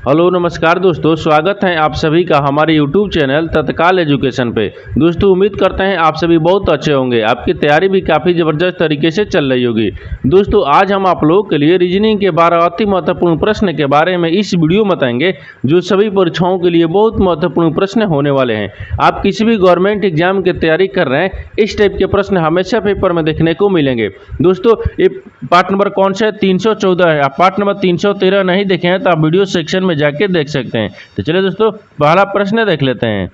Hello नमस्कार दोस्तों, स्वागत है आप सभी का हमारे YouTube चैनल तत्काल एजुकेशन पे। दोस्तों उम्मीद करते हैं आप सभी बहुत अच्छे होंगे, आपकी तैयारी भी काफ़ी ज़बरदस्त तरीके से चल रही होगी। दोस्तों आज हम आप लोगों के लिए रीजनिंग के 12 अति महत्वपूर्ण प्रश्न के बारे में इस वीडियो में बताएंगे, जो सभी परीक्षाओं के लिए बहुत महत्वपूर्ण प्रश्न होने वाले हैं। आप किसी भी गवर्नमेंट एग्जाम की तैयारी कर रहे हैं, इस टाइप के प्रश्न हमेशा पेपर में देखने को मिलेंगे। दोस्तों ये पार्ट नंबर कौन सा है? 314 है। आप पार्ट नंबर 313 नहीं देखे हैं तो आप वीडियो सेक्शन में जाके देख सकते हैं। तो चलिए दोस्तों पहला प्रश्न देख लेते हैं।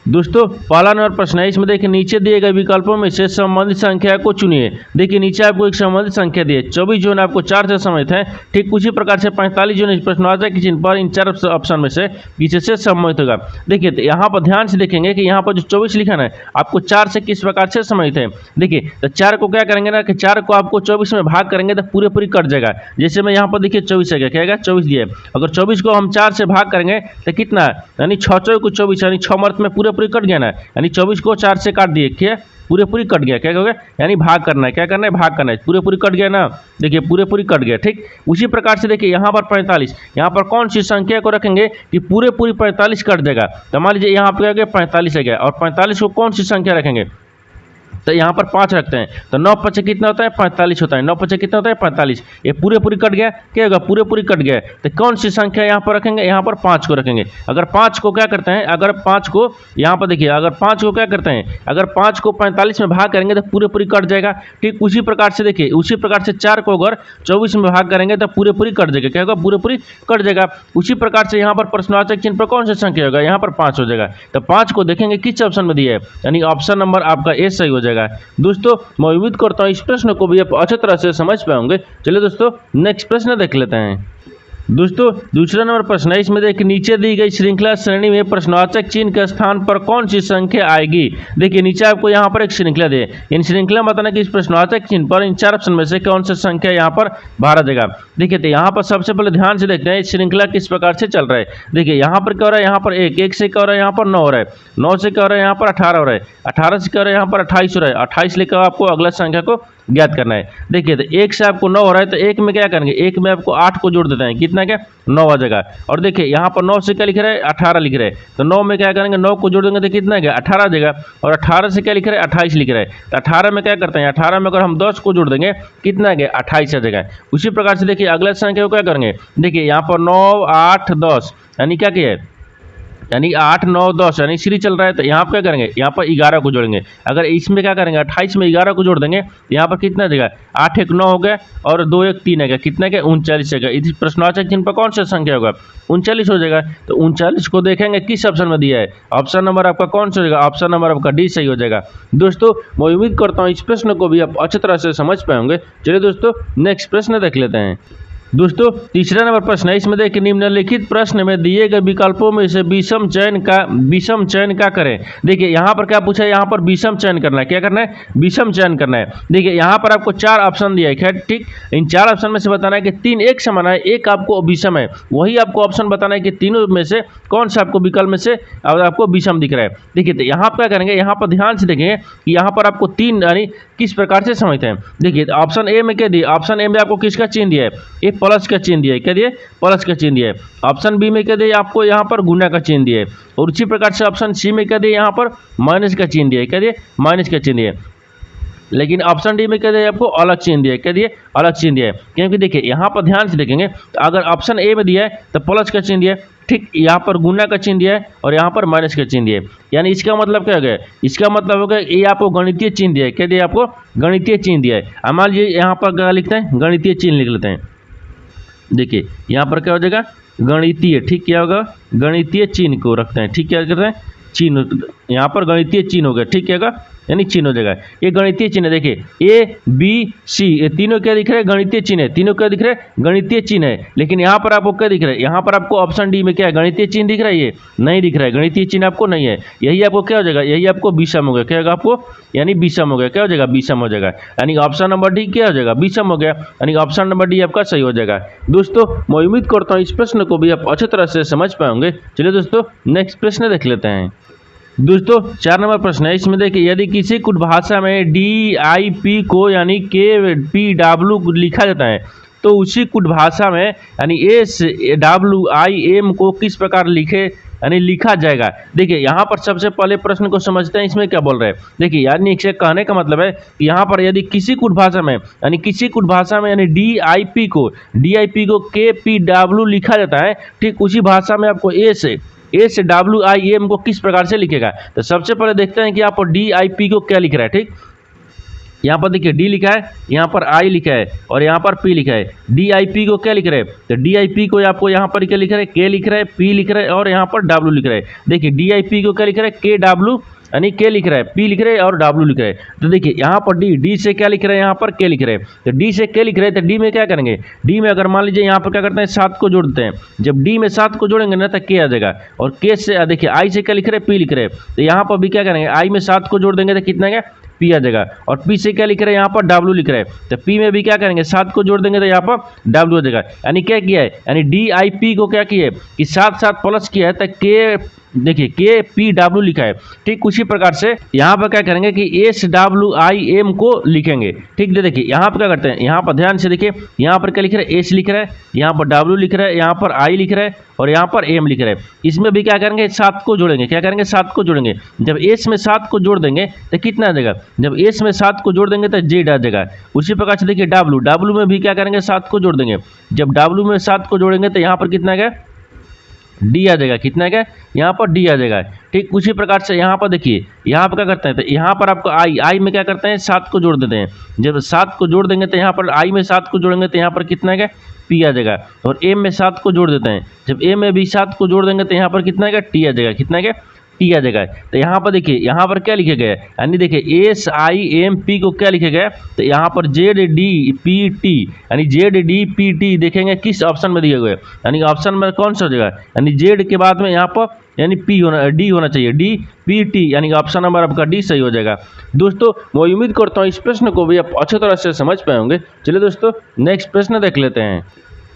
दोस्तों पहला नंबर प्रश्न है, इसमें देखिए नीचे दिए गए विकल्पों में से संबंधित संख्या को चुनिए। देखिए नीचे आपको एक संबंधित संख्या दी है, 24 जो है आपको 4 से संबंधित है। ठीक उसी प्रकार से 45 जो है प्रश्नवाचक के चिन्ह पर इन 4 ऑप्शन में से किसी से संबंधित होगा। देखिए तो यहाँ पर ध्यान से देखेंगे कि यहाँ पर जो 24 लिखा है आपको 4 से किस प्रकार से संबंधित है। देखिए तो 4 को क्या करेंगे ना कि 4 को आपको 24 में भाग करेंगे तो पूरी कट जाएगा। जैसे मैं यहाँ पर देखिए 24 है, क्या है 24 दिया है। अगर 24 को हम 4 से भाग करेंगे तो कितना है, यानी 6 को 24 यानी 6 मर्थ में पूरे कट गया ना, यानी 24 को 4 से काट दिए, क्या पूरे कट गया। क्या हो गया, यानी भाग करना है। क्या करना है, भाग करना है। पूरे कट गया ना, देखिए पूरे कट गया। ठीक उसी प्रकार से देखिए यहाँ पर 45, यहाँ पर कौन सी संख्या को रखेंगे कि पूरी 45 कट देगा। तो मान लीजिए यहाँ पर क्या हो गया 45 है गया, और 45 को कौन सी संख्या रखेंगे तो यहाँ पर 5 रखते हैं। तो 9 5 कितना होता है 45 होता है। 9 5 कितना होता है 45। ये पूरी कट गया, क्या होगा पूरी कट गया। तो कौन सी संख्या यहाँ पर रखेंगे, यहाँ पर 5 को रखेंगे। अगर 5 को क्या करते हैं, अगर 5 को यहाँ पर देखिए, अगर 5 को क्या करते हैं, अगर 5 को 45 में भाग करेंगे तो पूरी कट जाएगा। ठीक उसी प्रकार से देखिए, उसी प्रकार से 4 को अगर 24 में भाग करेंगे तो पूरी कट जाएगा। क्या होगा, पूरी कट जाएगा। उसी प्रकार से यहाँ पर प्रश्नवाचक चिन्ह पर कौन सा संख्या होगा, यहाँ पर 5 हो जाएगा। तो 5 को देखेंगे किस ऑप्शन में दिया है, यानी ऑप्शन नंबर आपका ए सही हो जाएगा। दोस्तों मैं उम्मीद करता हूं इस प्रश्न को भी आप अच्छी तरह से समझ पाएंगे। चलिए दोस्तों नेक्स्ट प्रश्न देख लेते हैं। दोस्तों दूसरा नंबर प्रश्न है, इसमें देखिए नीचे दी गई श्रृंखला श्रेणी में प्रश्नवाचक चिन्ह के स्थान पर कौन सी संख्या आएगी। देखिए नीचे आपको यहाँ पर एक श्रृंखला दी है, इन श्रृंखला में बताना कि इस प्रश्नवाचक चिन्ह पर इन 4 ऑप्शन में से कौन सी संख्या यहाँ पर बाहर देगा। देखिए तो यहाँ पर सबसे पहले ध्यान से देखते हैं इस श्रृंखला किस प्रकार से चल रहा है। देखिए यहाँ पर क्या हो रहा है, यहाँ पर 1 से क्या हो रहा है, यहाँ पर 9 हो रहा है। 9 से क्या हो रहा है, यहाँ पर 18 हो रहा है। 18 से क्या हो रहा है, यहाँ पर 28 हो रहा है। 28 लेकर आपको अगला संख्या को ज्ञात करना है। देखिए तो 1 से आपको 9 हो रहा है, तो 1 में क्या करेंगे, 1 में आपको 8 को जोड़ देते हैं, कितना क्या 9 आ जाएगा। और देखिए यहाँ पर 9 से क्या लिख रहा है, 18 लिख रहा है। तो 9 में क्या करेंगे, 9 को जोड़ देंगे तो कितना क्या 18 आ जाएगा। और 18 से क्या लिख रहा है, 28 लिख रहा है। तो 18 में क्या करते हैं, 18 में अगर हम 10 को जोड़ देंगे कितना गया 28 आ जाएगा। उसी प्रकार से देखिए अगला संख्या को क्या करेंगे, देखिए यहाँ पर 9 8 10 यानी क्या किया है, यानी 8 9 10 यानी सीरीज चल रहा है। तो यहाँ पर क्या करेंगे, यहाँ पर 11 को जोड़ेंगे। अगर इसमें क्या करेंगे 28 में 11 को जोड़ देंगे, यहाँ पर कितना देगा 8 1 9 हो गया, और 2 1 3 है, कितना क्या 39 है। इस प्रश्नवाचक चिन्ह पर कौन सा संख्या होगा, 39 हो जाएगा। तो 39 को देखेंगे किस ऑप्शन में दिया है, ऑप्शन नंबर आपका कौन सा होगा, ऑप्शन नंबर आपका डी सही हो जाएगा। दोस्तों मैं उम्मीद करता हूँ इस प्रश्न को भी आप अच्छी तरह से समझ पाएंगे। चलिए दोस्तों नेक्स्ट प्रश्न देख लेते हैं। दोस्तों तीसरा नंबर प्रश्न है, इसमें देखिए निम्नलिखित प्रश्न में दिए गए विकल्पों में से विषम चयन का करें। देखिए यहाँ पर क्या पूछा है, यहाँ पर विषम चयन करना है। क्या करना है, विषम चयन करना है। देखिए यहाँ पर आपको 4 ऑप्शन दिया है। खैर ठीक, इन 4 ऑप्शन में से बताना है कि 3 एक समान है, एक आपको विषम है। वही आपको ऑप्शन बताना है कि तीनों में से कौन सा आपको विकल्प में से आपको विषम दिख रहा है। देखिए तो यहाँ पर क्या करेंगे, यहाँ पर ध्यान से देखेंगे कि यहाँ पर आपको 3 यानी किस प्रकार से समझते हैं। देखिए ऑप्शन ए में क्या दिया, ऑप्शन ए में आपको किसका चिन्ह दिया है, प्लस का चिन्ह दिया है। क्या दिया, प्लस का चिन्ह दिया है। ऑप्शन बी में क्या दिया, आपको यहाँ पर गुना का चिन्ह दिया है। और उसी प्रकार से ऑप्शन सी में क्या दिया, यहाँ पर माइनस का चिन्ह दिया है। क्या दिया, माइनस का चिन्ह दिया है। लेकिन ऑप्शन डी में क्या दिया, आपको अलग चिन्ह दिया है। क्या दिया, अलग चिन्ह दिया है। क्योंकि देखिए यहाँ पर ध्यान से देखेंगे तो अगर ऑप्शन ए में दिया है तो प्लस का चिन्ह दिया है, ठीक यहाँ पर गुना का चिन्ह दिया है, और यहाँ पर माइनस का चिन्ह दिया है। यानी इसका मतलब क्या हो गया, इसका मतलब हो गया ये आपको गणितीय चिन्ह दिया है। क्या दिया, आपको गणितीय चिन्ह दिया है। मान लीजिए यहाँ पर क्या लिखते हैं, गणितीय चिन्ह लिख लेते हैं। देखिए यहाँ पर क्या हो जाएगा, गणितीय, ठीक क्या होगा, गणितीय चिन्ह को रखते हैं। ठीक क्या करते हैं, चिन्ह, यहाँ पर गणितीय चिन्ह हो गया। ठीक क्या होगा, यानी चिन्ह हो जाएगा। ये गणितीय चिन्ह है। देखिए ए बी सी ये तीनों क्या दिख रहे हैं, गणितीय चिन्ह है। तीनों क्या दिख रहे हैं, गणितीय चिन्ह है। लेकिन यहाँ पर आपको क्या दिख रहा है, यहाँ पर आपको ऑप्शन डी में क्या है, गणितीय चिन्ह दिख रहा है, ये नहीं दिख रहा है, गणितीय चिन्ह आपको नहीं है। यही आपको क्या हो जाएगा, यही आपको विषम हो गया। क्या होगा आपको, यानी विषम हो गया। क्या हो जाएगा, विषम हो जाएगा। यानी ऑप्शन नंबर डी क्या हो जाएगा, विषम हो गया। यानी ऑप्शन नंबर डी आपका सही हो जाएगा। दोस्तों मैं उम्मीद करता हूँ इस प्रश्न को भी आप अच्छी तरह से समझ पाएंगे। चलिए दोस्तों नेक्स्ट प्रश्न देख लेते हैं। दोस्तों 4 नंबर प्रश्न है, इसमें देखिए यदि किसी कुछ भाषा में DIP को यानी KPW लिखा जाता है तो उसी कुट भाषा में यानी SWIM को किस प्रकार लिखा जाएगा। देखिए यहाँ पर सबसे पहले प्रश्न को समझते हैं, इसमें क्या बोल रहे हैं। देखिए यानी इससे कहने का मतलब है कि यहाँ पर यदि किसी कुट भाषा में यानी DIP को KPW लिखा जाता है, ठीक उसी भाषा में आपको SWIM को किस प्रकार से लिखेगा। तो सबसे पहले देखते हैं कि यहाँ पर DIP को क्या लिख रहा है। ठीक, यहाँ पर देखिए D लिखा है, यहाँ पर I लिखा है और यहाँ पर P लिखा है। DIP को क्या लिख रहे हैं, तो DIP को आपको यहाँ पर क्या लिख रहा है, K लिख रहा है, P लिख रहा है और यहाँ पर W लिख रहा है। देखिए DIP को क्या लिख रहा है, KW यानी K लिख रहा है, P लिख रहा है और W लिख रहा है। तो देखिए यहाँ पर D से क्या लिख रहे हैं, यहाँ पर K लिख रहे हैं। तो D से K लिख रहे हैं तो D में क्या करेंगे, D में अगर मान लीजिए यहाँ पर क्या करते हैं 7 को जोड़ते हैं। जब D में 7 को जोड़ेंगे ना तो K आ जाएगा और K से देखिए I से क्या लिख रहे हैं, P लिख रहे हैं। तो यहाँ पर भी क्या करेंगे, I में 7 को जोड़ देंगे तो कितना है, P आ जाएगा और P से क्या लिख रहे हैं, यहाँ पर W लिख रहे हैं। तो P में भी क्या करेंगे, 7 को जोड़ देंगे तो यहाँ पर W आ जाएगा। यानी क्या किया है, यानी DIP को क्या किया है कि 7 प्लस किया है तो K देखिए KPW लिखा है। ठीक उसी प्रकार से यहाँ पर क्या करेंगे कि SWIM को लिखेंगे। ठीक देखिए यहाँ पर क्या करते हैं, यहाँ पर ध्यान से देखिए, यहाँ पर क्या लिख रहा है, S लिख रहा है, यहाँ पर W लिख रहा है, यहाँ पर I लिख रहा है और यहाँ पर M लिख रहा है। इसमें भी क्या करेंगे, 7 को जोड़ेंगे। क्या करेंगे, 7 को जोड़ेंगे। जब S में 7 को जोड़ देंगे तो कितना आ जाएगा, जब S में 7 को जोड़ देंगे तो Z आ जाएगा। उसी प्रकार से देखिए W में भी क्या करेंगे, 7 को जोड़ देंगे। जब W में 7 को जोड़ेंगे तो यहाँ पर कितना आ गया, D आ जाएगा। कितना है, यहाँ पर D आ जाएगा। ठीक उसी प्रकार से यहाँ पर देखिए, यहाँ पर क्या करते हैं, तो यहाँ पर आपको I में क्या करते हैं, 7 को जोड़ देते हैं। जब 7 को जोड़ देंगे तो यहाँ पर I में 7 को जोड़ेंगे तो यहाँ पर कितना है, P आ जाएगा और M में 7 को जोड़ देते हैं। जब M में भी 7 को जोड़ देंगे तो यहाँ पर कितना है, T आ जाएगा। कितना है, T आ जाएगा। तो यहाँ पर देखिए, यहाँ पर क्या लिखे गए, यानी देखिए SIMP को क्या लिखे गए, तो यहाँ पर ZDPT यानी ZDPT देखेंगे किस ऑप्शन में दिए हुए, यानी ऑप्शन में कौन सा जगह, यानी Z के बाद में यहाँ पर यानी D होना चाहिए, DPT यानी ऑप्शन नंबर आपका D सही हो जाएगा। दोस्तों मैं उम्मीद करता हूँ इस प्रश्न को भी आप अच्छी तरह से समझ पाए होंगे। चलिए दोस्तों नेक्स्ट प्रश्न देख लेते हैं।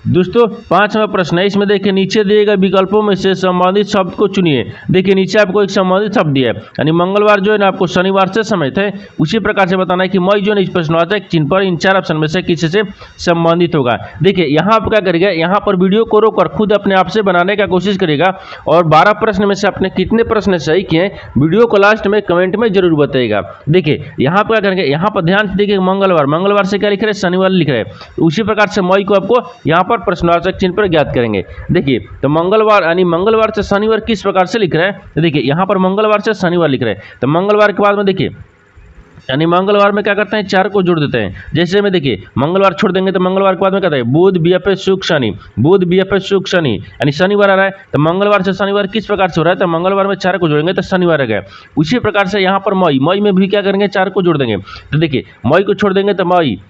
दोस्तों 5वां प्रश्न है, इसमें देखिए नीचे दिए गए विकल्पों में से संबंधित शब्द को चुनिए। देखिए नीचे आपको एक संबंधित शब्द दिया है, यानी मंगलवार जो है ना आपको शनिवार से समय थे। उसी प्रकार से बताना है कि मई जो है इस प्रश्नवाचक चिन्ह पर इन 4 ऑप्शन में से किसी से संबंधित होगा। देखिए यहाँ आप क्या करिएगा, यहाँ पर वीडियो को रोककर खुद अपने आप से बनाने का कोशिश करिएगा और 12 प्रश्न में से आपने कितने प्रश्न सही किए वीडियो को लास्ट में कमेंट में जरूर बताइएगा। देखिए यहाँ पर क्या करेंगे, यहाँ पर ध्यान से देखिए मंगलवार से क्या लिख रहे हैं, शनिवार लिख रहे हैं। उसी प्रकार से मई को आपको यहाँ पर प्रश्नवाचक चिन्ह पर ज्ञात करेंगे। देखिए तो मंगलवार यानी मंगलवार से शनिवार किस प्रकार से लिख रहे हैं, तो देखिए यहाँ पर मंगलवार से शनिवार लिख रहे हैं। तो मंगलवार के बाद में देखिए यानी मंगलवार में क्या करते हैं, 4 को जोड़ देते हैं। जैसे में देखिए मंगलवार छोड़ देंगे तो मंगलवार के बाद में कहते हैं बुध BF शुक्र शनि, बुध BF शुक्र शनि यानी शनिवार आ रहा है। तो मंगलवार से शनिवार किस प्रकार से हो रहा है, तो मंगलवार में 4 को जोड़ेंगे तो शनिवार आ गया। उसी प्रकार से यहाँ पर मई में भी क्या करेंगे, 4 को जोड़ देंगे। तो देखिए मई को छोड़ देंगे तो मई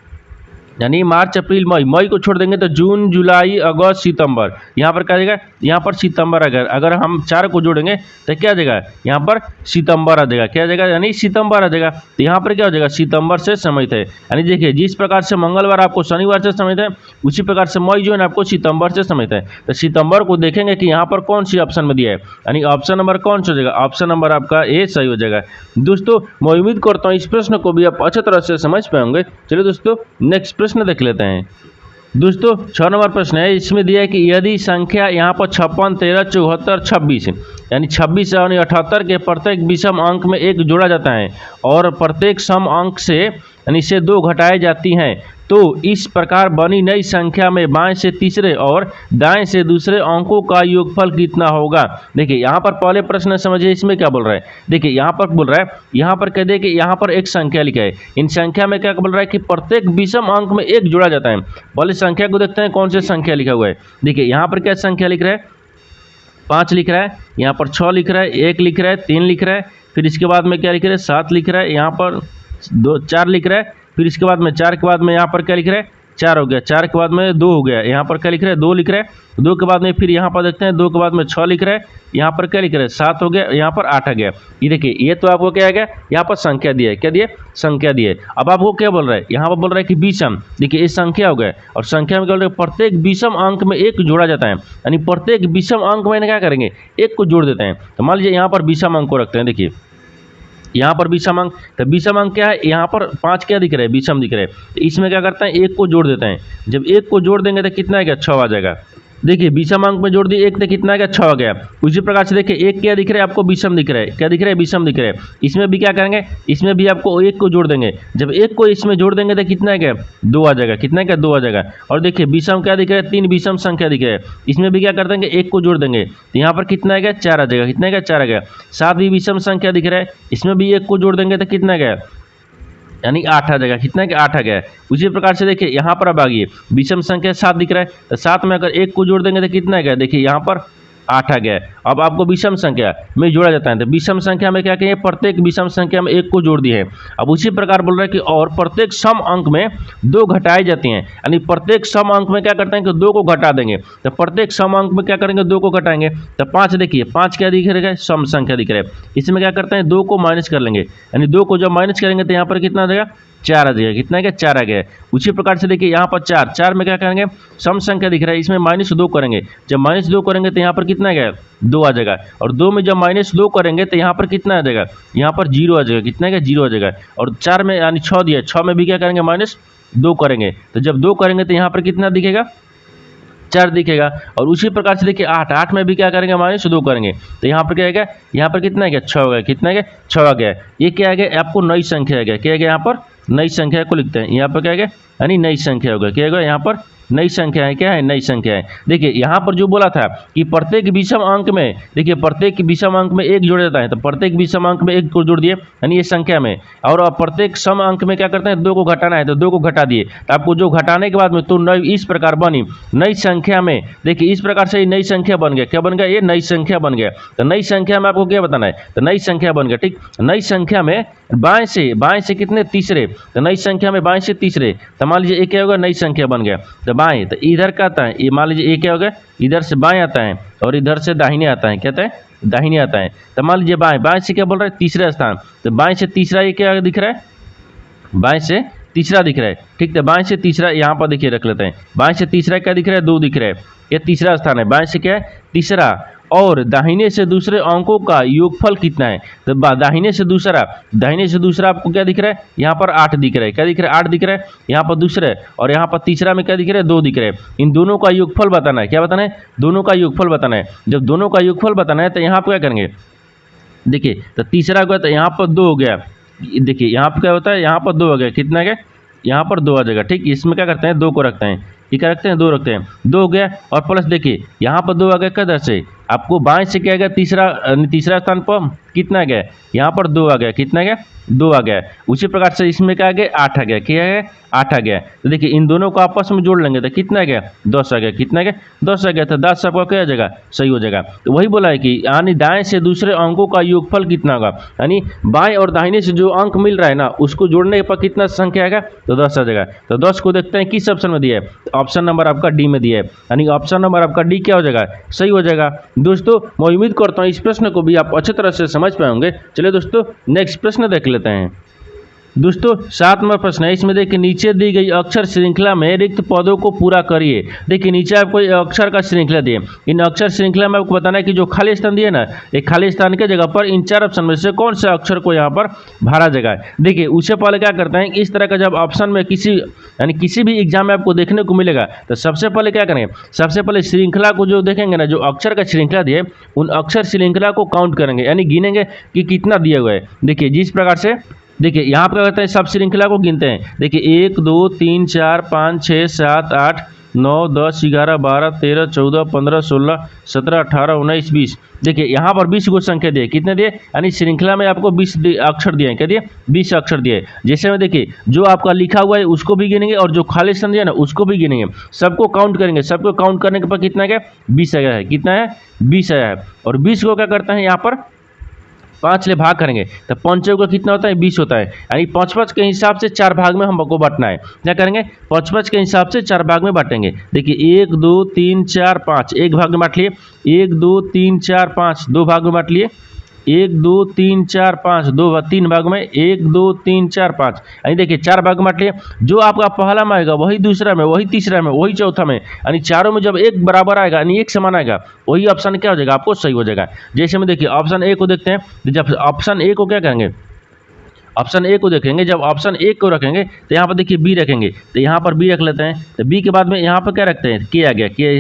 यानी मार्च अप्रैल मई को छोड़ देंगे तो जून जुलाई अगस्त सितंबर, यहाँ पर क्या आ जाएगा, यहाँ पर सितंबर अगर हम 4 को जोड़ेंगे तो क्या आ जाएगा, यहाँ पर सितंबर आ जाएगा। क्या आ जाएगा, यानी सितंबर आ जाएगा। तो यहाँ पर क्या हो जाएगा, सितंबर से समित है। यानी देखिए जिस प्रकार से मंगलवार आपको शनिवार से समित है, उसी प्रकार से मई जो है आपको सितंबर से समित है। तो सितंबर को देखेंगे कि यहाँ पर कौन सी ऑप्शन में दिया है, यानी ऑप्शन नंबर कौन सा हो जाएगा, ऑप्शन नंबर आपका ए सही हो जाएगा। दोस्तों मैं उम्मीद करता हूँ इस प्रश्न को भी आप अच्छी तरह से समझ पाएंगे। चलिए दोस्तों नेक्स्ट प्रश्न देख लेते हैं। दोस्तों 6 नंबर प्रश्न है, इसमें दिया है कि यदि संख्या यहाँ पर 56, 13, 74, 26 यानी 26 और 78 के प्रत्येक विषम अंक में 1 जोड़ा जाता है और प्रत्येक सम अंक से यानी से 2 घटाए जाती हैं, तो इस प्रकार बनी नई संख्या में बाएं से तीसरे और दाएं से दूसरे अंकों का योगफल कितना होगा। देखिए यहाँ पर पहले प्रश्न समझिए, इसमें क्या बोल रहा है। देखिए यहाँ पर बोल रहा है, यहाँ पर कह दे कि यहाँ पर एक संख्या लिखा है, इन संख्या में क्या बोल रहा है कि प्रत्येक विषम अंक में 1 जोड़ा जाता है। पहले संख्या को देखते हैं कौन सी संख्या लिखा हुआ है। देखिए यहाँ पर क्या संख्या लिख रहा है, 5 लिख रहा है, यहाँ पर 6 लिख रहा है, 1 लिख रहा है, 3 लिख रहा है, फिर इसके बाद में क्या लिख रहा है, 7 लिख रहा है, यहाँ पर 4 लिख रहा है, फिर इसके बाद में 4 के बाद में यहाँ पर क्या लिख रहा है, 4 हो गया, 4 के बाद में 2 हो गया, यहाँ पर क्या लिख रहा है, 2 लिख रहा है, 2 के बाद में फिर यहाँ पर देखते हैं 2 के बाद में 6 लिख रहा है, यहाँ पर क्या लिख रहा है, 7 हो गया, यहाँ पर 8 आ गया। ये देखिए ये तो आपको क्या आ गया, यहाँ पर संख्या दिया है, क्या दिया, संख्या दिया है। अब आपको क्या बोल रहा है, यहाँ पर बोल रहा है कि विषम, देखिए ये संख्या हो गया और संख्या में क्या बोल रहा है, प्रत्येक विषम अंक में 1 जोड़ा जाता है, यानी प्रत्येक विषम अंक में क्या करेंगे, 1 को जोड़ देते हैं। तो मान लीजिए यहाँ पर विषम अंक को रखते हैं। देखिए यहाँ पर विषम अंक, तो विषम अंक क्या है, यहाँ पर 5 क्या दिख रहा है, विषम दिख रहा है। तो इसमें क्या करते हैं, एक को जोड़ देते हैं। जब एक को जोड़ देंगे तो कितना आएगा, 6 आ जाएगा। देखिए विषम अंक में जोड़ दिए एक, तो कितना आएगा, 6 आ गया। उसी प्रकार से देखिए एक क्या दिख रहा है आपको, विषम दिख रहा है, क्या दिख रहा है, विषम दिख रहा है। इसमें भी क्या करेंगे, इसमें भी आपको एक को जोड़ देंगे। जब एक को इसमें जोड़ देंगे तो कितना आएगा, 2 आ जाएगा। कितना क्या, 2 आ जाएगा। और देखिए विषम क्या दिख रहा है, 3 विषम संख्या दिख रहा है। इसमें भी क्या कर देंगे, एक को जोड़ देंगे तो यहाँ पर कितना आएगा, 4 आ जाएगा। कितना आएगा, 4 आ गया। 7 भी विषम संख्या दिख रहा है, इसमें भी एक को जोड़ देंगे तो कितना गया, यानी 8 आ जाएगा। कितना है, 8 आ गया। उसी प्रकार से देखिए यहाँ पर अब आ गई विषम संख्या 7 दिख रहा है, तो 7 में अगर एक को जोड़ देंगे तो कितना आ गया, देखिए यहाँ पर 8 आ गया। अब आपको विषम संख्या में जोड़ा जाता है, तो विषम संख्या में क्या कहेंगे, प्रत्येक विषम संख्या में एक को जोड़ दिए हैं। अब उसी प्रकार बोल रहे हैं कि और प्रत्येक सम अंक में 2 घटाई जाती हैं, यानी प्रत्येक सम अंक में क्या करते हैं कि 2 को घटा देंगे। तो प्रत्येक सम अंक में क्या करेंगे, 2 को घटाएंगे। तो 5 देखिए, 5 क्या दिख रहा है, सम संख्या दिख रहा है। इसमें क्या करते हैं, 2 को माइनस कर लेंगे, यानी 2 को जब माइनस करेंगे तो यहाँ पर कितना आ जाएगा, 4 आ जाएगा। कितना है, 4 आ गया। उसी प्रकार से देखिए यहाँ पर 4 में क्या करेंगे, सम संख्या दिख रहा है, इसमें -2 करेंगे। जब -2 करेंगे तो यहाँ पर कितना आ गया, 2 आ जाएगा। और 2 में जब -2 करेंगे तो यहाँ पर कितना आ जाएगा, यहाँ पर 0 आ जाएगा। कितना है, 0 आ जाएगा। और 4 में यानी 6 दिया, 6 में भी क्या करेंगे, -2 करेंगे। तो जब 2 करेंगे तो यहाँ पर कितना दिखेगा, 4 दिखेगा। और उसी प्रकार से देखिए 8 में भी क्या करेंगे, -2 करेंगे तो यहाँ पर क्या आएगा, यहाँ पर कितना आ गया, 6 आ गया। कितना है, 6 आ गया। ये क्या आ गया, आपको नई संख्या आ गया। क्या आ गया, यहाँ पर नई संख्या को लिखते हैं। यहाँ पर क्या आ गया, यानी नई संख्या होगा। क्या होगा, यहाँ पर नई संख्या है। क्या है, नई संख्या है। देखिए यहाँ पर जो बोला था कि प्रत्येक विषम अंक में, देखिए प्रत्येक विषम अंक में एक जोड़ा जाता है, तो प्रत्येक विषम अंक में एक को जोड़ दिए, यानी ये संख्या में। और प्रत्येक सम अंक में क्या करते हैं, 2 को घटाना है, तो 2 को घटा दिए। तो आपको जो घटाने के बाद में तो नई इस प्रकार बनी, नई संख्या में। देखिए इस प्रकार से ये नई संख्या बन गया। क्या बन गया, ये नई संख्या बन गया। तो नई संख्या में आपको क्या बताना है, तो नई संख्या बन गया। ठीक, नई संख्या में बाएं से कितने, तीसरे। तो नई संख्या में बाएं से तीसरे, तो मान लीजिए ये क्या होगा, नई संख्या बन गया। तो बाएं, तो इधर का आता है, ये मान लीजिए ये क्या होगा, इधर से बाएं आता है और इधर से दाहिने आता है। क्या आता है, दाहिने आता है। तो मान लीजिए बाएं से क्या बोल रहा है, तीसरा स्थान। तो बाएं से तीसरा ये क्या दिख रहा है, बाएं से तीसरा दिख रहा है। ठीक, तो बाएं से तीसरा यहाँ पर देखिए रख लेते हैं। बाएं से तीसरा क्या दिख रहा है, 2 दिख रहा है। ये तीसरा स्थान है, बाएं से क्या है, तीसरा। और दाहिने से दूसरे अंकों का योगफल कितना है, तो दाहिने से दूसरा आपको क्या दिख रहा है, यहाँ पर 8 दिख रहा है। क्या दिख रहा है, 8 दिख रहा है। यहाँ पर दूसरे और यहाँ पर तीसरा में क्या दिख रहा है, 2 दिख रहा है। इन दोनों का योगफल बताना है। क्या बताना है, दोनों का योगफल बताना है। जब दोनों का योगफल बताना है तो यहाँ पर क्या करेंगे, देखिए तो तीसरा को, तो यहाँ पर 2 हो गया। देखिए यहाँ पर क्या होता है, यहाँ पर 2 हो गया। कितना गया, यहाँ पर 2 आ जाएगा। ठीक, इसमें क्या करते हैं, 2 को रखते हैं। ये क्या रखते हैं, 2 रखते हैं। 2 हो गया और प्लस देखिए यहाँ पर 2 आ गया। किधर से, आपको बाएं से क्या गया, तीसरा स्थान पर कितना गया, यहाँ पर 2 आ गया। कितना गया, 2 आ गया। उसी प्रकार से इसमें क्या आ गया, 8 आ गया। क्या है, 8 आ गया। तो देखिए इन दोनों को आपस में जोड़ लेंगे तो कितना आ गया, 10 आ गया। कितना गया, 10 आ गया। तो 10 आपका क्या आ जाएगा, सही हो जाएगा। तो वही बोला है कि यानी दाएं से दूसरे अंकों का योगफल कितना होगा, यानी बाएं और दाहिने से जो अंक मिल रहा है ना, उसको जोड़ने पर कितना संख्या आएगा, तो 10 आ जाएगा। तो 10 को देखते हैं किस ऑप्शन में दिया है, तो ऑप्शन नंबर आपका डी में दिया है, यानी ऑप्शन नंबर आपका डी क्या हो जाएगा, सही हो जाएगा। दोस्तों मैं उम्मीद करता हूँ इस प्रश्न को भी आप अच्छी तरह से समझ पाए होंगे। चलिए दोस्तों नेक्स्ट प्रश्न देख लेते हैं। दोस्तों 7वां प्रश्न है, इसमें देखिए नीचे दी गई अक्षर श्रृंखला में रिक्त पदों को पूरा करिए। देखिए नीचे आपको अक्षर का श्रृंखला दिए, इन अक्षर श्रृंखला में आपको बताना है कि जो खाली स्थान दिए ना, एक खाली स्थान के जगह पर इन 4 ऑप्शन में से कौन से अक्षर को यहाँ पर भरा जाएगा। देखिए उससे पहले क्या करते हैं, इस तरह का जब ऑप्शन में किसी भी एग्जाम में आपको देखने को मिलेगा तो सबसे पहले क्या करेंगे, सबसे पहले श्रृंखला को जो देखेंगे ना, जो अक्षर का श्रृंखला दिए उन अक्षर श्रृंखला को काउंट करेंगे, यानी गिनेंगे कि कितना दिया हुआ है। देखिए जिस प्रकार से देखिए यहाँ पर क्या करते हैं, सब श्रृंखला को गिनते हैं। देखिए 1 2 3 4 5 6 7 8 9 10 11 12 13 14 15 16 17 18 19 20। देखिए यहाँ पर 20 को संख्या दिए, कितने दिए, यानी श्रृंखला में आपको 20 अक्षर दिए हैं। क्या दिए, 20 अक्षर दिए। जैसे में देखिए जो आपका लिखा हुआ है उसको भी गिनेंगे और जो खाली स्थान दिया ना उसको भी गिनेंगे, सबको काउंट करेंगे। सबको काउंट करने के बाद कितना गया, 20 आया है। कितना है, 20 आया है। और 20 को क्या करते हैं, यहाँ पर 5 से भाग करेंगे तो 5 का कितना होता है, 20 होता है। यानी 5 के हिसाब से 4 भाग में हमको बांटना है। क्या करेंगे, 5 के हिसाब से 4 भाग में बांटेंगे। देखिए 1 2 3 4 5 एक भाग में बांट लिए, 1 2 3 4 5 2 भाग में बांट लिए, 1 2 3 4 5 3 भाग में, 1 2 3 4 5, यानी देखिए 4 भाग में बांट लिए। जो आपका पहला में आएगा वही दूसरा में, वही तीसरा में, वही चौथा में, यानी चारों में जब एक बराबर आएगा यानी एक समान आएगा, वही ऑप्शन क्या हो जाएगा, आपको सही हो जाएगा। जैसे में देखिए ऑप्शन ए को देखते हैं, जब ऑप्शन ए को क्या करेंगे, ऑप्शन ए को देखेंगे, जब ऑप्शन ए को रखेंगे तो यहाँ पर देखिए बी रखेंगे, तो यहाँ पर बी रख लेते हैं। तो बी के बाद में यहाँ पर क्या रखते हैं, के आ गया, के आ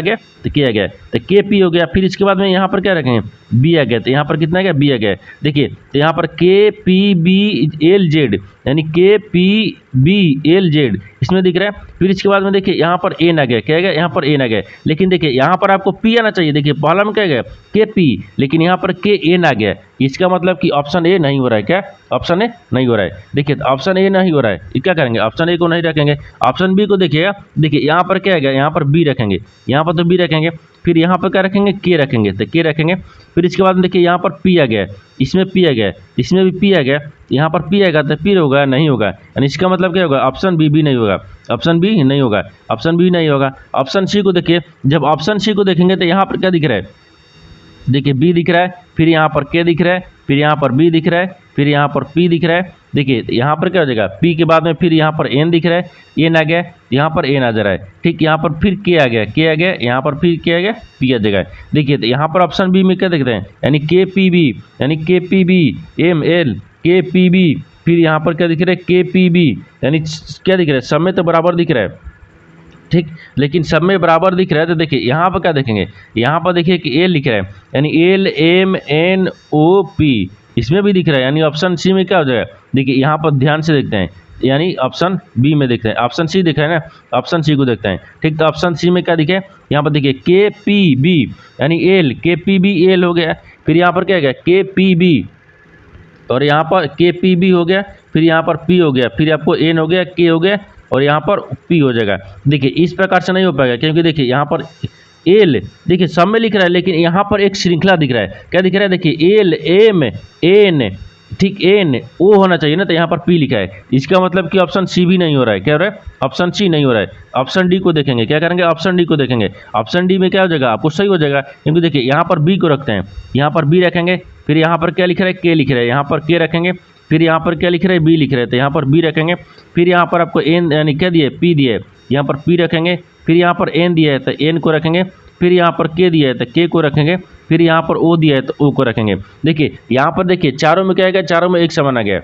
गया, तो के आ गया, तो के पी हो गया। फिर इसके बाद में यहाँ पर क्या रखेंगे, बी आ गया, तो यहाँ पर कितना आ गया, बी आ गया। देखिए तो यहाँ पर के पी बी एल जेड, यानी के पी बी एल जेड इसमें दिख रहा है। फिर इसके बाद में देखिए यहाँ पर एन आ गया, क्या आ गया, यहाँ पर एन आ गया। लेकिन देखिए यहाँ पर आपको पी आना चाहिए, देखिए पहला में क्या गया, के पी, लेकिन यहाँ पर के एन आ गया। इसका मतलब कि ऑप्शन ए नहीं हो रहा है, क्या ऑप्शन ए नहीं हो रहा है। देखिए ऑप्शन ए नहीं हो रहा है, ये क्या करेंगे, ऑप्शन ए को नहीं रखेंगे, ऑप्शन बी को देखिएगा। देखिए यहाँ पर क्या आ गया, यहाँ पर बी रखेंगे, यहाँ पर तो बी रखेंगे। फिर यहाँ पर क्या रखेंगे, के रखेंगे, तो के रखेंगे। फिर इसके बाद देखिए यहाँ पर पी आ गया, इसमें पी आ गया, इसमें भी पी आ गया, यहाँ पर पी आएगा तो पी होगा, नहीं होगा। यानी इसका मतलब क्या होगा, ऑप्शन बी भी नहीं होगा, ऑप्शन बी नहीं होगा, ऑप्शन बी नहीं होगा। ऑप्शन सी को देखिए, जब ऑप्शन सी को देखेंगे तो यहाँ पर क्या दिख रहा है, देखिए बी दिख रहा है, फिर यहाँ पर के दिख रहा है, फिर यहाँ पर बी दिख रहा है, फिर यहाँ पर पी दिख रहा है। देखिए यहाँ पर क्या हो जाएगा, पी के बाद में फिर यहाँ पर एन दिख रहा है, एन आ गया, यहाँ पर एन आ जा रहा है, ठीक। यहाँ पर फिर के आ गया, के आ गया, यहाँ पर फिर के आ गया, पी आ जाएगा। देखिए तो यहाँ पर ऑप्शन बी में क्या देखते हैं, यानी के पी बी, यानी के पी बी एम एल, के पी बी, फिर यहाँ पर क्या दिख रहा है, के पी बी, यानी क्या दिख रहा है, सब में तो बराबर दिख रहा है, ठीक। लेकिन सब में बराबर दिख रहा है, तो देखिए यहाँ पर क्या देखेंगे, यहाँ पर देखिए कि एल लिख रहा है, यानी L M N O P, इसमें भी दिख रहा है। यानी ऑप्शन सी में क्या हो जाएगा, देखिए यहाँ पर ध्यान से देखते हैं, यानी ऑप्शन बी में देखते हैं, ऑप्शन सी दिख रहा है ना, ऑप्शन सी को देखते हैं, ठीक। तो ऑप्शन सी में क्या दिखे, यहाँ पर देखिए के पी बी, यानी एल, के पी बी एल हो गया। फिर यहाँ पर क्या हो गया, के पी बी, और यहाँ पर के पी बी हो गया, फिर यहाँ पर पी हो गया, फिर आपको एन हो गया, के हो गया, और यहाँ पर पी हो जाएगा। देखिए इस प्रकार से नहीं हो पाएगा, क्योंकि देखिए यहाँ पर एल, देखिए सब में लिख रहा है, लेकिन यहाँ पर एक श्रृंखला दिख रहा है, क्या दिख रहा है, देखिए एल एम एन, ठीक, एन ओ होना चाहिए ना, तो यहाँ पर पी लिखा है। इसका मतलब कि ऑप्शन सी भी नहीं हो रहा है, क्या हो रहा है, ऑप्शन सी नहीं हो रहा है। ऑप्शन डी को देखेंगे, क्या करेंगे, ऑप्शन डी को देखेंगे, ऑप्शन डी में क्या हो जाएगा, आपको सही हो जाएगा। क्योंकि देखिए यहाँ पर बी को रखते हैं, यहाँ पर बी रखेंगे, फिर यहाँ पर क्या लिख रहा है, के लिख रहा है, यहाँ पर के रखेंगे, फिर यहाँ पर क्या लिख रहे हैं, बी लिख रहे हैं, तो यहाँ पर बी रखेंगे। फिर यहाँ पर आपको एन, यानी क्या दिए, पी दिए, यहाँ पर पी रखेंगे। फिर यहाँ पर एन दिया है तो एन को रखेंगे, फिर यहाँ पर के दिया है तो के को रखेंगे, फिर यहाँ पर ओ दिया है तो ओ को रखेंगे। देखिए यहाँ पर देखिए चारों में क्या आएगा, चारों में एक समान आ गया,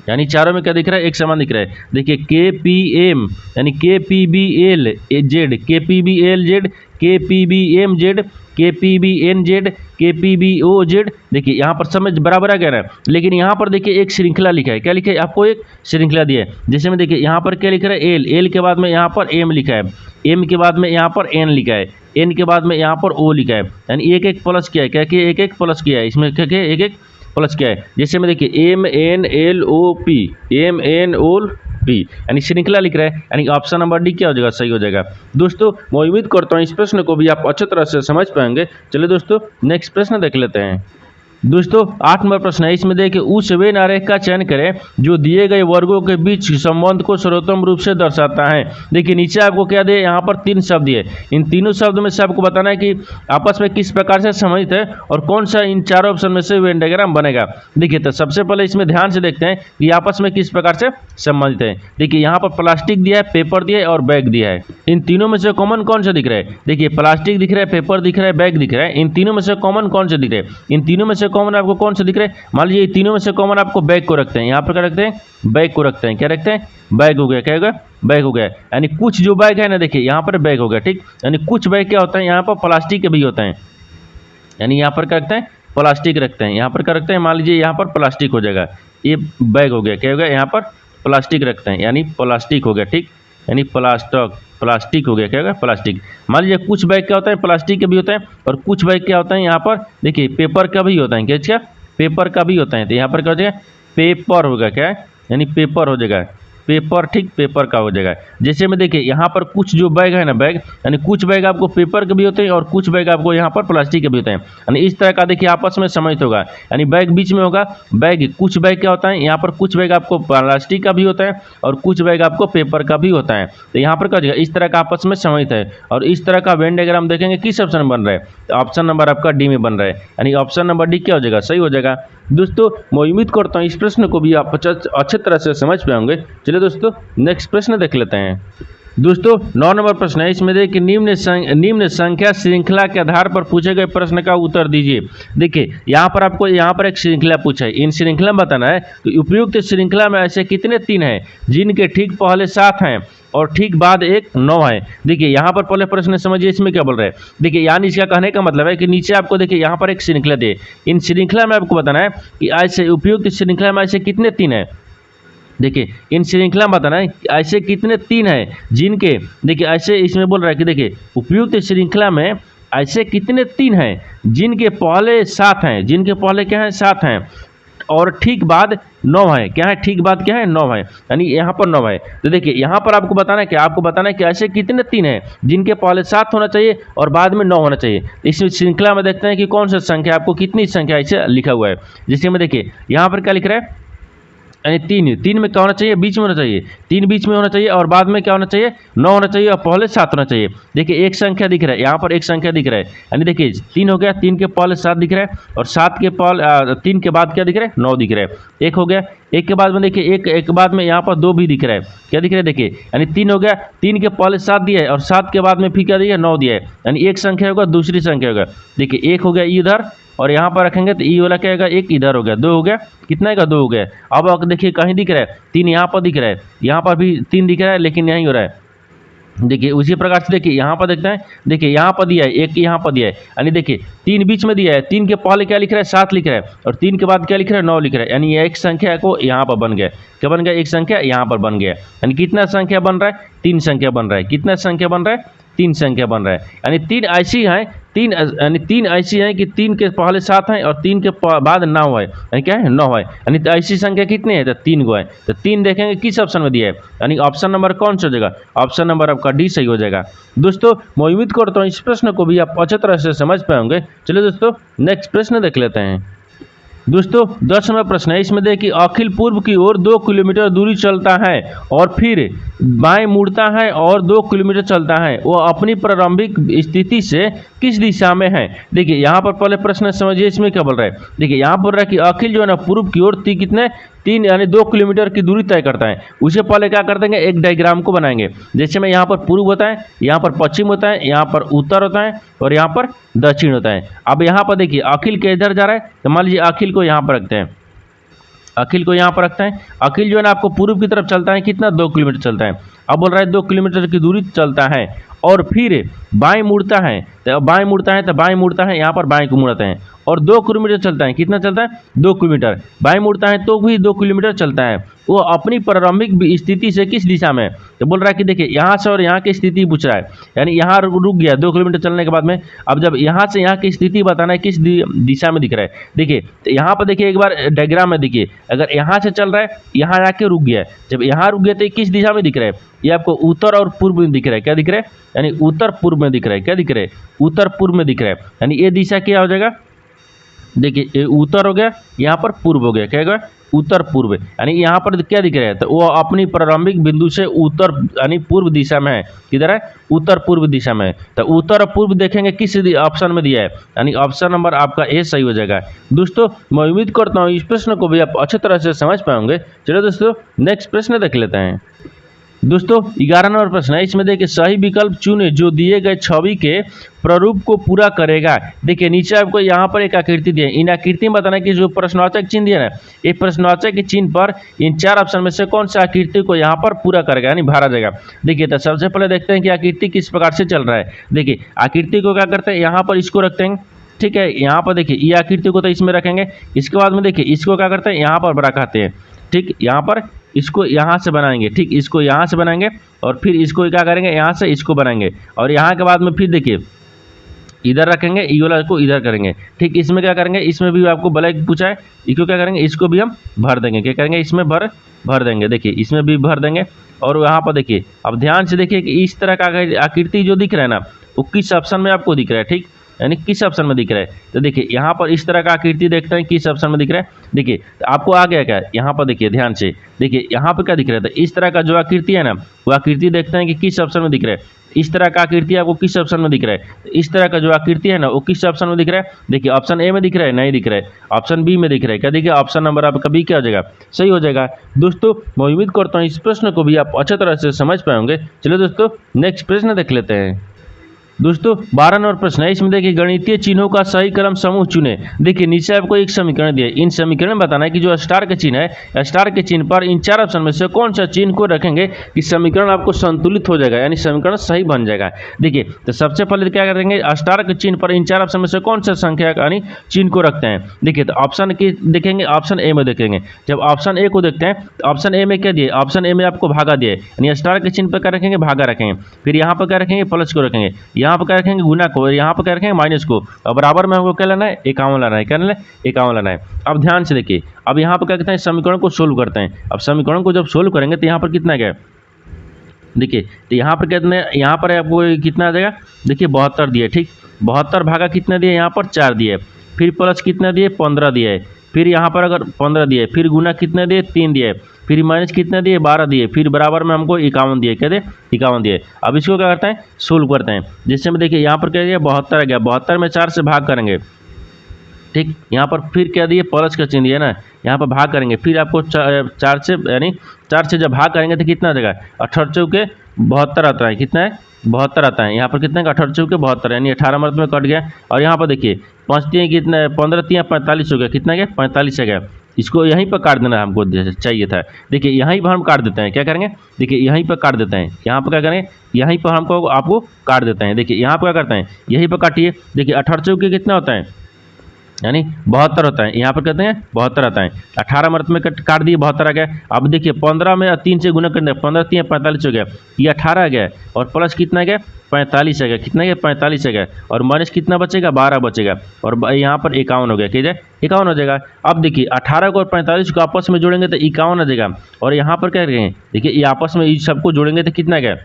यानी चारों में क्या दिख रहा है, एक समान दिख रहा है। देखिए के पी एम, यानी के पी बी एल जेड, के पी बी एल जेड, के पी बी एम जेड, के पी बी एन जेड, के पी बी ओ जेड। देखिए यहाँ पर समझ बराबर आ गया ना, लेकिन यहाँ पर देखिए एक श्रृंखला लिखा है, क्या लिखा है, आपको एक श्रृंखला दिया है। जैसे में देखिए यहाँ पर क्या लिख रहा है, एल, एल के बाद में यहाँ पर एम लिखा है, एम के बाद में यहाँ पर एन लिखा है, एन के बाद में यहाँ पर ओ लिखा है, यानी एक एक प्लस किया है, क्या कि एक एक प्लस किया है, इसमें क्या एक एक प्लस क्या है। जैसे में देखिए M N L O P, M N O P, यानी श्रृंखला लिख रहा है, यानी ऑप्शन नंबर डी क्या हो जाएगा, सही हो जाएगा। दोस्तों मैं उम्मीद करता हूँ इस प्रश्न को भी आप अच्छी तरह से समझ पाएंगे। चलिए दोस्तों नेक्स्ट प्रश्न देख लेते हैं। दोस्तों 8 नंबर प्रश्न है, इसमें देखिए उस वेन आरेख का चयन करें जो दिए गए वर्गों के बीच संबंध को सर्वोत्तम रूप से दर्शाता है। देखिए नीचे आपको क्या दिए, यहाँ पर 3 शब्द दिए, इन तीनों शब्द में से आपको बताना है कि आपस में किस प्रकार से संबंधित है और कौन सा इन चारों ऑप्शन में से वेन डायग्राम बनेगा। देखिए तो सबसे पहले इसमें ध्यान से देखते हैं कि आपस में किस प्रकार से संबंधित है। देखिए यहाँ पर प्लास्टिक दिया है, पेपर दिया है और बैग दिया है। इन तीनों में से कॉमन कौन सा दिख रहा है, देखिए प्लास्टिक दिख रहा है, पेपर दिख रहा है, बैग दिख रहा है। इन तीनों में से कॉमन कौन से दिख रहे हैं, इन तीनों में से कॉमन आपको कौन से दिख रहे हैं, मान लीजिए तीनों में से कॉमन आपको बैग को रखते हैं, यहाँ पर क्या रखते हैं, बैग को रखते हैं, क्या रखते हैं, बैग हो गया, क्या होगा, बैग हो गया। यानी कुछ जो बैग है ना, देखिए यहाँ पर बैग हो गया, ठीक। यानी कुछ बैग क्या होता है, यहाँ पर प्लास्टिक के भी होते हैं, यानी यहाँ पर क्या रखते हैं, प्लास्टिक रखते हैं, यहाँ पर क्या रखते हैं, मान लीजिए यहाँ पर प्लास्टिक हो जाएगा, ये बैग हो गया, क्या होगा, यहाँ पर प्लास्टिक रखते हैं, यानी प्लास्टिक हो गया, ठीक। यानी प्लास्टिक हो गया, क्या होगा, प्लास्टिक। मान लीजिए कुछ बैग क्या होता है, प्लास्टिक के भी होता है, और कुछ बैग क्या होता है, यहाँ पर देखिए पेपर का भी होता है, क्या, पेपर का भी होता है। तो यहाँ पर क्या हो जाएगा, पेपर होगा, क्या है, यानी पेपर हो जाएगा, पेपर, ठीक, पेपर का हो जाएगा। जैसे में देखिए यहाँ पर कुछ जो बैग है ना, बैग यानी कुछ बैग आपको पेपर के भी होते हैं और कुछ बैग आपको यहाँ पर प्लास्टिक के भी होते हैं। यानी इस तरह का देखिए आपस में समझ होगा, यानी बैग बीच में होगा, बैग कुछ बैग क्या होता है, यहाँ पर कुछ बैग आपको प्लास्टिक का भी होता है और कुछ बैग आपको पेपर का भी होता है। तो यहाँ पर क्या हो जाएगा, इस तरह का आपस में समझ है। और इस तरह का वेन डायग्राम देखेंगे किस ऑप्शन में बन रहा है, तो ऑप्शन नंबर आपका डी में बन रहा है, यानी ऑप्शन नंबर डी क्या हो जाएगा, सही हो जाएगा। दोस्तों मैं उम्मीद करता हूँ इस प्रश्न को भी आप अच्छे तरह से समझ पाएंगे। चलिए दोस्तों नेक्स्ट प्रश्न देख लेते हैं। दोस्तों 9 नंबर प्रश्न है, इसमें देखिए निम्न संख्या श्रृंखला के आधार पर पूछे गए प्रश्न का उत्तर दीजिए। देखिए यहाँ पर आपको यहाँ पर एक श्रृंखला पूछा है, इन श्रृंखला में बताना है कि उपयुक्त श्रृंखला में ऐसे कितने 3 हैं जिनके ठीक पहले 7 हैं और ठीक बाद एक 9 है। देखिए यहाँ पर पहले प्रश्न समझिए इसमें क्या बोल रहे हैं। देखिए यानी इसका कहने का मतलब है कि नीचे आपको देखिए यहाँ पर एक श्रृंखला दे, इन श्रृंखला में आपको बताना है कि ऐसे उपयुक्त श्रृंखला में ऐसे कितने 3 हैं। देखिए इन श्रृंखला में बताना है ऐसे कितने 3 हैं जिनके, देखिए ऐसे इसमें बोल रहा है कि देखिए उपयुक्त श्रृंखला में ऐसे कितने 3 हैं जिनके पहले 7 हैं, जिनके पहले क्या है 7 हैं और ठीक बाद 9 है। क्या है ठीक बाद क्या है 9 है, यानी यहाँ पर 9 है। तो देखिए यहाँ पर आपको बताना है कि ऐसे कितने 3 हैं जिनके पहले 7 होना चाहिए और बाद में 9 होना चाहिए। इस श्रृंखला में देखते हैं कि कौन सा संख्या आपको कितनी संख्या ऐसे लिखा हुआ है। जैसे में देखिए यहाँ पर क्या लिख रहा है, यानी 3 में क्या होना चाहिए, बीच में होना चाहिए, 3 बीच में होना चाहिए और बाद में क्या होना चाहिए 9 होना चाहिए और पहले 7 होना चाहिए। देखिए एक संख्या दिख रहा है, यहाँ पर एक संख्या दिख रहा है, यानी देखिए 3 हो गया, 3 के पहले 7 दिख रहा है और 7 के पहले 3 के बाद क्या दिख रहा है 9 दिख रहा है। एक हो गया, एक के बाद में देखिए एक बाद में यहाँ पर 2 भी दिख रहा है, क्या दिख रहा है देखिए, यानी 3 हो गया, 3 के पहले 7 दिया है और 7 के बाद में फिर क्या दिया 9 दिया है, यानी एक संख्या होगा दूसरी संख्या होगा। देखिए एक हो गया इधर और यहाँ पर रखेंगे तो ई वाला क्या होगा, एक इधर हो गया, 2 हो गया, कितना का 2 हो गया। अब देखिए कहीं दिख रहा है 3, यहाँ पर दिख रहा है, यहाँ पर भी 3 दिख रहा है लेकिन यहीं हो रहा है। देखिए उसी प्रकार से देखिए यहाँ पर देखते हैं, देखिए यहाँ पर दिया है, एक यहाँ पर दिया है, यानी देखिए 3 बीच में दिया है, 3 के पहले क्या लिख रहा है 7 लिख रहा है और 3 के बाद क्या लिख रहा है 9 लिख रहा है, यानी एक संख्या को यहाँ पर बन गया, क्या बन गया, एक संख्या यहाँ पर बन गया। यानी कितना संख्या बन रहा है 3 संख्या बन रहा है, कितना संख्या बन रहा है 3 संख्या बन रहा है। यानी 3 ऐसी हैं, 3 ऐसी हैं कि 3 के पहले 7 हैं और 3 के बाद 9 है, यानी क्या है 9 है। यानी तो ऐसी संख्या कितनी है तो 3 गो है। तो 3 देखेंगे किस ऑप्शन में दिया है, यानी ऑप्शन नंबर कौन सा हो जाएगा, ऑप्शन नंबर आपका डी सही हो जाएगा। दोस्तों मैं उम्मीद करता हूँ इस प्रश्न को भी आप अच्छी तरह से समझ पाएंगे। चलिए दोस्तों नेक्स्ट प्रश्न देख लेते हैं। दोस्तों 10 नंबर प्रश्न है, इसमें देखिए अखिल पूर्व की ओर 2 किलोमीटर दूरी चलता है और फिर बाएं मुड़ता है और 2 किलोमीटर चलता है, वो अपनी प्रारंभिक स्थिति से किस दिशा में है। देखिए यहाँ पर पहले प्रश्न समझिए इसमें क्या बोल रहा है। देखिए यहाँ बोल रहा है कि अखिल जो है ना पूर्व की ओर कितने 3 यानी 2 किलोमीटर की दूरी तय करता है। उसे पहले क्या कर देंगे, एक डायग्राम को बनाएंगे। जैसे में यहाँ पर पूर्व होता है, यहाँ पर पश्चिम होता है, यहाँ पर उत्तर होता है और यहाँ पर दक्षिण होता है। अब यहाँ पर देखिए अखिल के इधर जा रहा है तो मान लीजिए अखिल को यहाँ पर रखते हैं, अखिल को यहाँ पर रखते हैं। अखिल जो है ना आपको पूर्व की तरफ चलता है, कितना 2 किलोमीटर चलता है। अब बोल रहा है 2 किलोमीटर की दूरी चलता है और फिर बाएं मुड़ता है, तो बाएं मुड़ता है यहाँ पर बाएं को मुड़ाते हैं और 2 किलोमीटर चलता है। कितना चलता है 2 किलोमीटर। बाएं मुड़ता है तो भी 2 किलोमीटर चलता है। वो अपनी प्रारंभिक स्थिति से किस दिशा में, तो बोल रहा है कि देखिए यहाँ से और यहाँ की स्थिति पूछ रहा है, यानी यहाँ रुक गया 2 किलोमीटर चलने के बाद में। अब जब यहाँ से यहाँ की स्थिति बताना है किस दिशा में दिख रहा है। देखिए तो यहाँ पर देखिए एक बार डायग्राम में देखिए, अगर यहाँ से चल रहा है यहाँ आके रुक गया है, जब यहाँ रुक गया तो किस दिशा में दिख रहा है, ये आपको उत्तर और पूर्व में दिख रहा है। क्या दिख रहा है, यानी उत्तर पूर्व में दिख रहा है। क्या दिख रहा है, उत्तर पूर्व में दिख रहा है। यानी ये दिशा क्या हो जाएगा, देखिए उत्तर हो गया, यहाँ पर पूर्व हो गया, क्या होगा उत्तर पूर्व। यानी यहाँ पर क्या दिख रहा है, तो वो अपनी प्रारंभिक बिंदु से उत्तर यानी पूर्व दिशा में है। किधर है, उत्तर पूर्व दिशा में है। तो उत्तर और पूर्व देखेंगे किस ऑप्शन में दिया है, यानी ऑप्शन नंबर आपका ए सही हो जाएगा। दोस्तों मैं उम्मीद करता हूँ इस प्रश्न को भी आप अच्छी तरह से समझ पाएंगे। चलो दोस्तों नेक्स्ट प्रश्न देख लेते हैं। दोस्तों 11 नंबर प्रश्न है, इसमें देखिए सही विकल्प चुने जो दिए गए छवि के प्रारूप को पूरा करेगा। देखिए नीचे आपको यहाँ पर एक आकृति दी है, इन आकृति में बताना कि जो प्रश्नवाचक चिन्ह दिया है ना, ये प्रश्नवाचक के चिन्ह पर इन 4 ऑप्शन में से कौन सा आकृति को यहाँ पर पूरा करेगा यानी भरा जाएगा। देखिए तो सबसे पहले देखते हैं कि आकृति किस प्रकार से चल रहा है। देखिए आकृति को क्या करते हैं, यहाँ पर इसको रखते हैं, ठीक है। यहाँ पर देखिए ये आकृति को तो इसमें रखेंगे, इसके बाद में देखिए इसको क्या करते हैं, यहाँ पर रखाते हैं, ठीक। यहाँ पर इसको यहाँ से बनाएंगे, ठीक, इसको यहाँ से बनाएंगे और फिर इसको क्या करेंगे, यहाँ से इसको बनाएंगे और यहाँ के बाद में फिर देखिए इधर रखेंगे, ई वाला को इधर करेंगे, ठीक। इसमें क्या करेंगे, इसमें भी आपको ब्लैक पूछा है, इसको क्या करेंगे, इसको भी हम भर देंगे। क्या करेंगे, इसमें भर देंगे, देखिए इसमें भी भर देंगे। और यहाँ पर देखिए अब ध्यान से देखिए कि इस तरह का आकृति जो दिख रहा है ना, वो किस ऑप्शन में आपको दिख रहा है, ठीक, यानी किस ऑप्शन में दिख रहा है। तो देखिए यहाँ पर इस तरह का आकृति देखते हैं किस ऑप्शन में दिख रहा है। देखिए तो आपको आ गया क्या, यहाँ पर देखिए ध्यान से देखिए यहाँ पर क्या दिख रहा है, तो इस तरह का जो आकृति है ना, वो आकृति देखते हैं कि किस ऑप्शन में दिख रहा है। इस तरह का आकृति आपको किस ऑप्शन में दिख रहा है? इस तरह का जो आकृति है ना वो किस ऑप्शन में दिख रहा है? देखिए ऑप्शन ए में दिख रहा है, नहीं दिख रहा है, ऑप्शन बी में दिख रहा है। क्या देखिए ऑप्शन नंबर आपका बी क्या हो जाएगा? सही हो जाएगा। दोस्तों मैं उम्मीद करता हूँ इस प्रश्न को भी आप अच्छे तरह से समझ पाएंगे। चलिए दोस्तों नेक्स्ट प्रश्न देख लेते हैं। दोस्तों 12 नंबर प्रश्न है, इसमें देखिए गणितीय चिन्हों का सही क्रम समूह चुने। देखिए नीचे आपको एक समीकरण दिया है, इन समीकरण में बताना है कि जो स्टार के चिन्ह है, स्टार के चिन्ह पर इन 4 ऑप्शन में से कौन सा चिन्ह को रखेंगे कि समीकरण आपको संतुलित हो जाएगा, यानी समीकरण सही बन जाएगा। देखिए तो सबसे पहले क्या करेंगे, स्टार के चिन्ह पर इन 4 ऑप्शन में से कौन सा संख्या यानी चिन्ह को रखते हैं। देखिए तो ऑप्शन की देखेंगे, ऑप्शन ए में देखेंगे। जब ऑप्शन ए को देखते हैं तो ऑप्शन ए में क्या दिए, ऑप्शन ए में आपको भागा दिए, यानी स्टार के चिन्ह पर क्या रखेंगे, भागा रखेंगे। फिर यहाँ पर क्या रखेंगे, प्लस को रखेंगे। यहाँ पर क्या रखेंगे, गुना को। यहाँ पर क्या रखेंगे, माइनस को। और बराबर में हमको क्या लेना है, 51 लाना है। क्या लेना है, 51 लाना है। अब ध्यान से देखिए, अब यहाँ पर क्या कहते हैं, समीकरण को सोल्व करते हैं। अब समीकरण को जब सोल्व करेंगे तो यहाँ पर कितना गया, देखिए तो यहाँ पर कितने, यहाँ पर आपको कितना आ जाएगा, देखिए 72 दिए, ठीक। 72 भागा कितना दिए, यहाँ पर 4 दिए। फिर प्लस कितना दिए, 15 दिए। फिर यहाँ पर अगर 15 दिए, फिर गुना कितने दिए, 3 दिए। फिर माइनस कितने दिए, 12 दिए। फिर बराबर में हमको 51 दिए। क्या दिए, 51 दिए। अब इसको क्या करते हैं, सोल्व करते हैं। जिससे में देखिए यहाँ पर क्या दिया, 72 आ गया। 72 में 4 से भाग करेंगे, ठीक। यहाँ पर फिर क्या दिए, प्लस का चिन्ह दिया ना, यहाँ पर भाग करेंगे। फिर आपको 4 से यानी 4 से जब भाग करेंगे तो कितना आ जाएगा, 18 चौके 72 आता है। कितना है, 72 आता है। यहाँ पर कितना है, 18 चौके 72, यानी 18 मर्द में कट गया। और यहाँ पर देखिए 5 3 कितना, 15 3 45 हो गया। कितना गया, 45 है गया। इसको यहीं पर काट देना हमको चाहिए था। देखिए यहीं पर हम काट देते हैं। क्या करेंगे, देखिए यहीं पर काट देते हैं। यहाँ पर क्या करेंगे, यहीं पर हमको आपको काट देते हैं। देखिए यहाँ पर क्या करते हैं, यहीं पर काटिए। देखिए 18 चौके कितना होता है, यानी 72 होता है। यहाँ पर कहते हैं 72 आता है। 18 मर्द में काट दिए, 72 आ गया। अब देखिए 15 में 3 से गुना करने, 15 3 45 हो गया। ये 18 आ गया और प्लस कितना आ गया, 45 आ गया। कितना गया, 45 आ गया। और माइनस कितना बचेगा, 12 बचेगा। और यहाँ पर 51 हो गया। ठीक है, 51 हो जाएगा। अब देखिए 18 को और 45 को आपस में जोड़ेंगे तो 51 आ जाएगा। और यहाँ पर क्या करेंगे, देखिए ये आपस में सबको जोड़ेंगे तो कितना गया,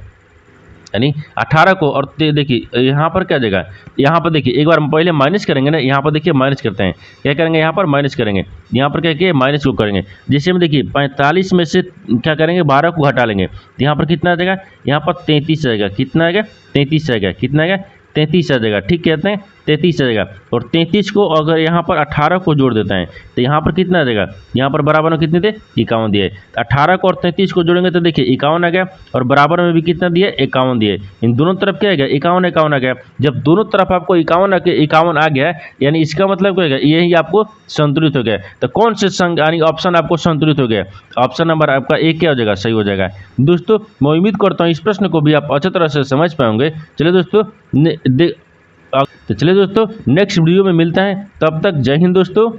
यानी 18 को। और देखिए यहाँ पर क्या जाएगा, यहाँ पर देखिए एक बार हम पहले माइनस करेंगे ना, यहाँ पर देखिए माइनस करते हैं। क्या करेंगे, यहाँ पर माइनस करेंगे। यहाँ पर क्या किए, माइनस को करेंगे। जैसे में देखिए 45 में से क्या करेंगे, 12 को घटा लेंगे तो यहाँ पर कितना आ जाएगा, यहाँ पर 33 आएगा। कितना आएगा, 33 आएगा। कितना आएगा, 33 आ जाएगा। ठीक कहते हैं, 33 आ जाएगा। और 33 को अगर यहाँ पर 18 को जोड़ देते हैं तो यहाँ पर कितना आ जाएगा, यहाँ पर बराबर में कितने थे, 51 दिए। 18 को और 33 को जोड़ेंगे तो देखिए 51 आ गया। और बराबर में भी कितना दिए, 51 दिए। इन दोनों तरफ क्या आ गया, 51 51 आ गया। जब दोनों तरफ आपको 51 आ गया, यानी इसका मतलब क्या होगा, यही आपको संतुलित हो गया। तो कौन से यानी ऑप्शन आपको संतुलित हो गया, ऑप्शन नंबर आपका एक क्या हो जाएगा, सही हो जाएगा। दोस्तों मैं उम्मीद करता हूँ इस प्रश्न को भी आप अच्छी तरह से समझ पाएंगे। चलिए दोस्तों तो चलिए दोस्तों नेक्स्ट वीडियो में मिलते हैं। तब तक जय हिंद दोस्तों।